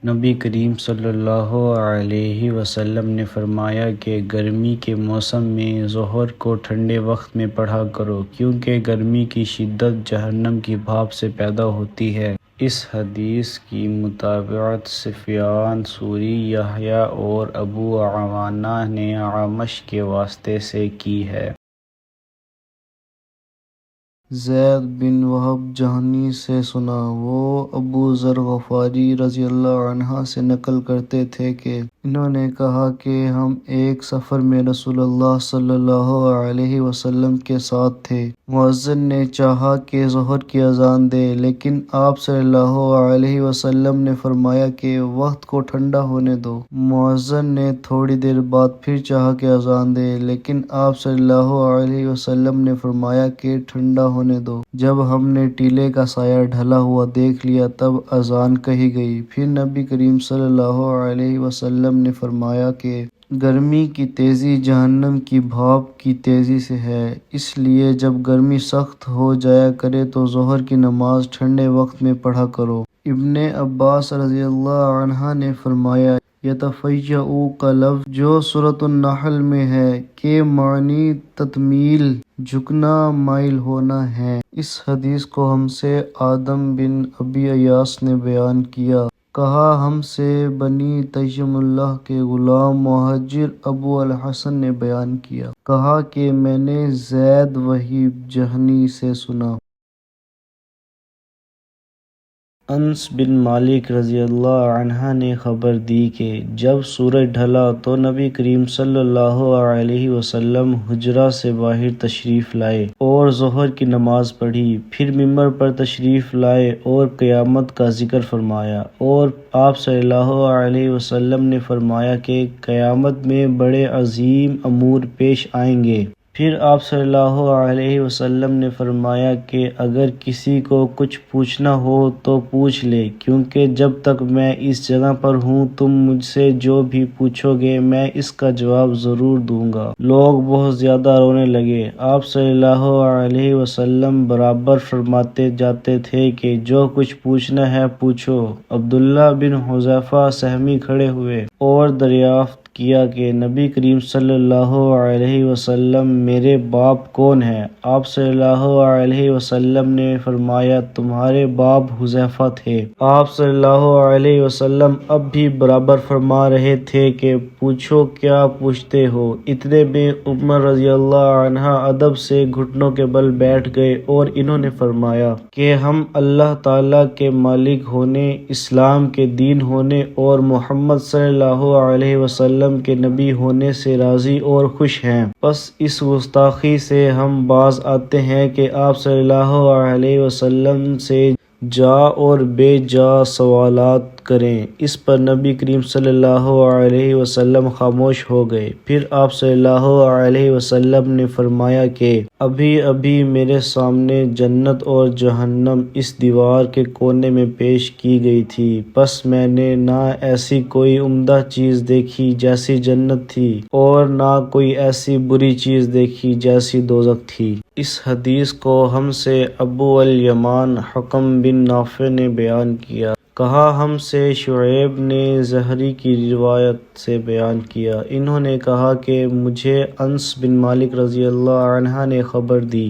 نبی کریم صلی اللہ علیہ وسلم نے فرمایا کہ گرمی کے موسم میں ظہر کو ٹھنڈے وقت میں پڑھا کرو، کیونکہ گرمی کی شدت جہنم کی بھاپ سے پیدا ہوتی ہے۔ اس حدیث کی مطابقت سفیان ثوری، یحییٰ اور ابو عوانہ نے اعمش کے واسطے سے کی ہے۔ زید بن وہب جہنی سے سنا، وہ ابو ذر غفاری رضی اللہ عنہ سے نقل کرتے تھے کہ انہوں نے کہا کہ ہم ایک سفر میں رسول اللہ صلی اللہ علیہ وسلم کے ساتھ تھے۔ مؤذن نے چاہا کہ ظہر کی اذان دے، لیکن آپ صلی اللہ علیہ وسلم نے فرمایا کہ وقت کو ٹھنڈا ہونے دو۔ مؤذن نے تھوڑی دیر بعد پھر چاہا کہ اذان دے، لیکن آپ صلی اللہ علیہ وسلم نے فرمایا کہ ٹھنڈا ہونے دو۔ جب ہم نے ٹیلے کا سایہ ڈھلا ہوا دیکھ لیا تب اذان کہی گئی۔ پھر نبی کریم صلی اللہ علیہ وسلم نے فرمایا کہ گرمی کی تیزی جہنم کی بھاپ کی تیزی سے ہے، اس لیے جب گرمی سخت ہو جایا کرے تو ظہر کی نماز ٹھنڈے وقت میں پڑھا کرو۔ ابن عباس رضی اللہ عنہ نے فرمایا، یتفیعوا کا لفظ جو سورۃ النحل میں ہے کے معنی تطمیل، جھکنا، مائل ہونا ہے۔ اس حدیث کو ہم سے آدم بن ابی ایاس نے بیان کیا۔ کہا ہم سے بنی تیم اللہ کے غلام مہاجر ابو الحسن نے بیان کیا۔ کہا کہ میں نے زید وہب جہنی سے سنا۔ انس بن مالک رضی اللہ عنہ نے خبر دی کہ جب سورج ڈھلا تو نبی کریم صلی اللہ علیہ وسلم حجرہ سے باہر تشریف لائے اور ظہر کی نماز پڑھی، پھر ممبر پر تشریف لائے اور قیامت کا ذکر فرمایا، اور آپ صلی اللہ علیہ وسلم نے فرمایا کہ قیامت میں بڑے عظیم امور پیش آئیں گے۔ پھر آپ صلی اللہ علیہ وسلم نے فرمایا کہ اگر کسی کو کچھ پوچھنا ہو تو پوچھ لے، کیونکہ جب تک میں اس جگہ پر ہوں تم مجھ سے جو بھی پوچھو گے میں اس کا جواب ضرور دوں گا۔ لوگ بہت زیادہ رونے لگے۔ آپ صلی اللہ علیہ وسلم برابر فرماتے جاتے تھے کہ جو کچھ پوچھنا ہے پوچھو۔ عبداللہ بن حذیفہ سہمی کھڑے ہوئے اور دریافت کیا کہ نبی کریم صلی اللہ علیہ وسلم میرے باپ کون ہیں؟ آپ صلی اللہ علیہ وسلم نے فرمایا تمہارے باپ حذیفہ تھے۔ آپ صلی اللہ علیہ وسلم اب بھی برابر فرما رہے تھے کہ پوچھو کیا پوچھتے ہو۔ اتنے میں عمر رضی اللہ عنہ ادب سے گھٹنوں کے بل بیٹھ گئے اور انہوں نے فرمایا کہ ہم اللہ تعالیٰ کے مالک ہونے، اسلام کے دین ہونے اور محمد صلی اللہ علیہ وسلم کے نبی ہونے سے راضی اور خوش ہیں۔ بس اس گستاخی سے ہم باز آتے ہیں کہ آپ صلی اللہ علیہ وسلم سے جا اور بے جا سوالات کریں۔ اس پر نبی کریم صلی اللہ علیہ وسلم خاموش ہو گئے۔ پھر آپ صلی اللہ علیہ وسلم نے فرمایا کہ ابھی ابھی میرے سامنے جنت اور جہنم اس دیوار کے کونے میں پیش کی گئی تھی، بس میں نے نہ ایسی کوئی عمدہ چیز دیکھی جیسی جنت تھی اور نہ کوئی ایسی بری چیز دیکھی جیسی دوزخ تھی۔ اس حدیث کو ہم سے ابو الیمان حکم بن نافع نے بیان کیا۔ کہا ہم سے شعیب نے زہری کی روایت سے بیان کیا۔ انہوں نے کہا کہ مجھے انس بن مالک رضی اللہ عنہ نے خبر دی